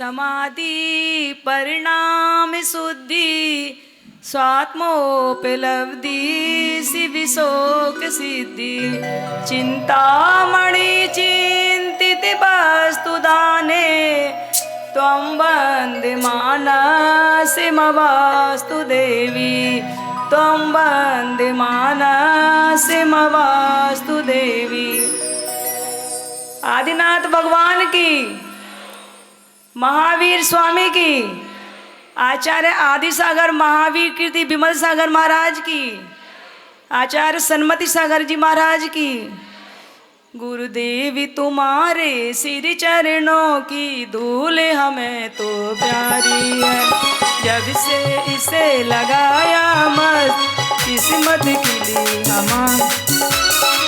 समाधि परिणाम शुद्धि स्वात्मोपलब्धि शिविशोक सिद्धि चिंतामणि चिंतित वस्तु दाने त्वं वन्दे मानसिमवास्तु देवी त्वं वन्दे मानसिमवास्तु देवी। आदिनाथ भगवान की, महावीर स्वामी की, आचार्य आदि सागर महावीर कीर्ति विमल सागर महाराज की, आचार्य सन्मति सागर जी महाराज की। गुरुदेवी तुम्हारे सिर चरणों की धूल हमें तो प्यारी है, जब से इसे लगाया मस्त किस्मत खिली हमारी।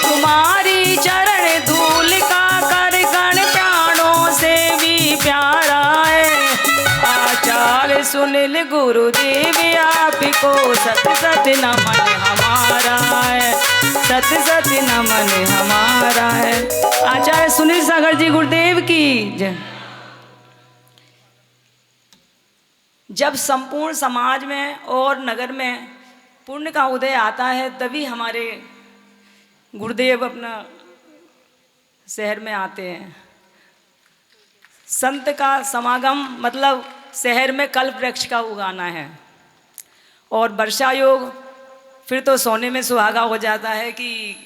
तुम्हारी चरण धूल का कर गण प्राणों से भी प्यारा है। आचार्य सुनील गुरुदेव आपको सत सत नमन हमारा है, सत सत नमन हमारा है। आचार्य सुनील सागर जी गुरुदेव की जय। जब संपूर्ण समाज में और नगर में पुण्य का उदय आता है तभी हमारे गुरुदेव अपना शहर में आते हैं। संत का समागम मतलब शहर में कल्प वृक्ष का उगाना है। और वर्षा योग फिर तो सोने में सुहागा हो जाता है कि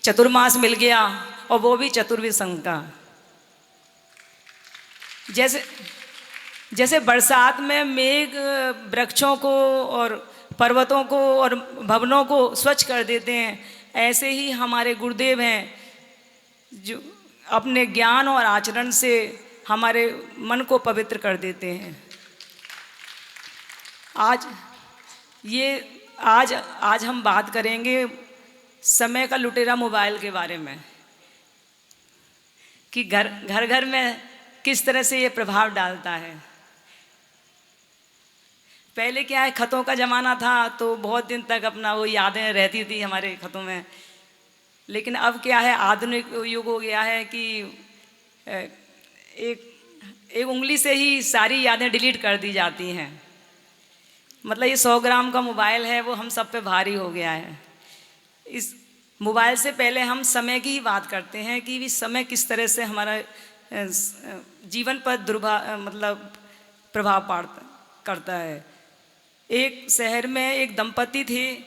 चतुर्मास मिल गया, और वो भी चतुर्विध संघ का। जैसे बरसात में मेघ वृक्षों को और पर्वतों को और भवनों को स्वच्छ कर देते हैं, ऐसे ही हमारे गुरुदेव हैं जो अपने ज्ञान और आचरण से हमारे मन को पवित्र कर देते हैं। आज हम बात करेंगे समय का लुटेरा मोबाइल के बारे में, कि घर घर में किस तरह से ये प्रभाव डालता है। पहले क्या है, खतों का ज़माना था तो बहुत दिन तक अपना वो यादें रहती थी हमारे खतों में। लेकिन अब क्या है, आधुनिक युग हो गया है कि एक उंगली से ही सारी यादें डिलीट कर दी जाती हैं। मतलब ये 100 ग्राम का मोबाइल है, वो हम सब पे भारी हो गया है। इस मोबाइल से पहले हम समय की ही बात करते हैं कि भी समय किस तरह से हमारा जीवन पर प्रभाव करता है। एक शहर में एक दंपति थे,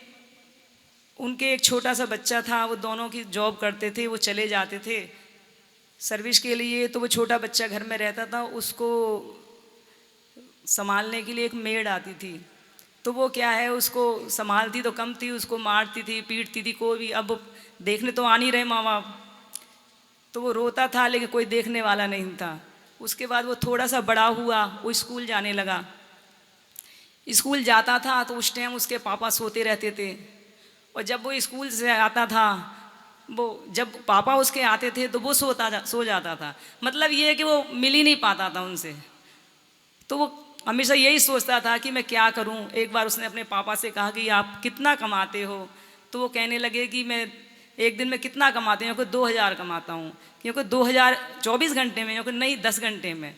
उनके एक छोटा सा बच्चा था। वो दोनों की जॉब करते थे, वो चले जाते थे सर्विस के लिए, तो वो छोटा बच्चा घर में रहता था। उसको संभालने के लिए एक मेड आती थी, तो वो क्या है, उसको संभालती तो कम थी, उसको मारती थी, पीटती थी। कोई भी अब देखने तो आ नहीं रहे माँ बाप, तो वो रोता था लेकिन कोई देखने वाला नहीं था। उसके बाद वो थोड़ा सा बड़ा हुआ, वो स्कूल जाने लगा। स्कूल जाता था तो उस टाइम उसके पापा सोते रहते थे, और जब वो स्कूल से आता था, वो जब पापा उसके आते थे तो वो सो जाता था। मतलब ये है कि वो मिल ही नहीं पाता था उनसे। तो वो हमेशा यही सोचता था कि मैं क्या करूं। एक बार उसने अपने पापा से कहा कि आप कितना कमाते हो? तो वो कहने लगे कि मैं एक दिन में कितना कमाते हैं, क्योंकि 2000 कमाता हूँ। क्योंकि 2000 24 घंटे में, क्योंकि नहीं 10 घंटे में।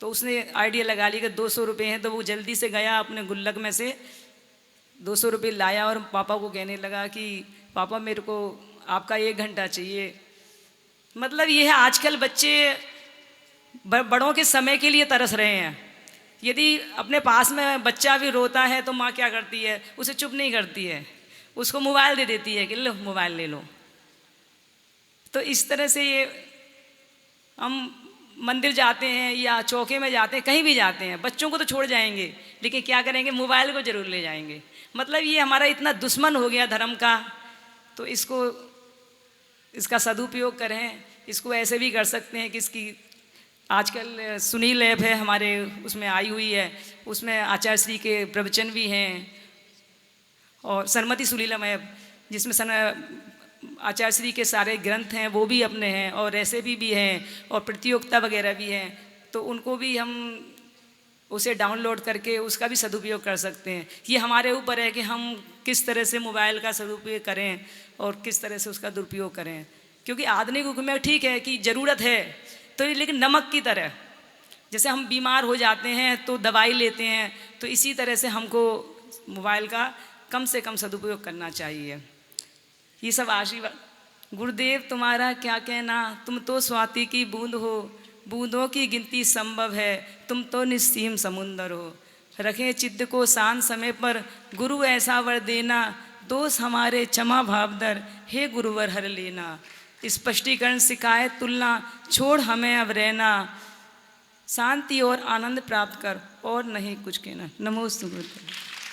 तो उसने आइडिया लगा लिया कि 200 रुपये हैं, तो वो जल्दी से गया अपने गुल्लक में से 200 रुपये लाया और पापा को कहने लगा कि पापा मेरे को आपका 1 घंटा चाहिए। मतलब ये है, आजकल बच्चे बड़ों के समय के लिए तरस रहे हैं। यदि अपने पास में बच्चा भी रोता है तो माँ क्या करती है, उसे चुप नहीं करती है, उसको मोबाइल दे देती है कि लो मोबाइल ले लो। तो इस तरह से ये हम मंदिर जाते हैं या चौके में जाते हैं, कहीं भी जाते हैं, बच्चों को तो छोड़ जाएंगे लेकिन क्या करेंगे, मोबाइल को ज़रूर ले जाएंगे। मतलब ये हमारा इतना दुश्मन हो गया धर्म का। तो इसका सदुपयोग करें। इसको ऐसे भी कर सकते हैं कि इसकी आजकल सुनील ऐप है हमारे, उसमें आई हुई है, उसमें आचार्य श्री के प्रवचन भी हैं, और सन्मति सुलीलम ऐप जिसमें आचार्य श्री के सारे ग्रंथ हैं वो भी अपने हैं, और रेसिपी भी हैं, और प्रतियोगिता वगैरह भी हैं। तो उनको भी हम उसे डाउनलोड करके उसका भी सदुपयोग कर सकते हैं। ये हमारे ऊपर है कि हम किस तरह से मोबाइल का सदुपयोग करें और किस तरह से उसका दुरुपयोग करें। क्योंकि आधुनिक युग में ठीक है कि ज़रूरत है तो, लेकिन नमक की तरह जैसे हम बीमार हो जाते हैं तो दवाई लेते हैं, तो इसी तरह से हमको मोबाइल का कम से कम सदुपयोग करना चाहिए। ये सब आशीर्वाद। गुरुदेव तुम्हारा क्या कहना, तुम तो स्वाति की बूंद हो, बूंदों की गिनती संभव है, तुम तो निस्सीम समुंदर हो। रखें चित्त को शांत समय पर, गुरु ऐसा वर देना, दोष हमारे क्षमा भावदर, हे गुरुवर हर लेना। स्पष्टीकरण शिकायत तुलना, छोड़ हमें अब रहना, शांति और आनंद प्राप्त कर और नहीं कुछ कहना। नमोस्तु गुरुदेव।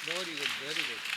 Very good, very good.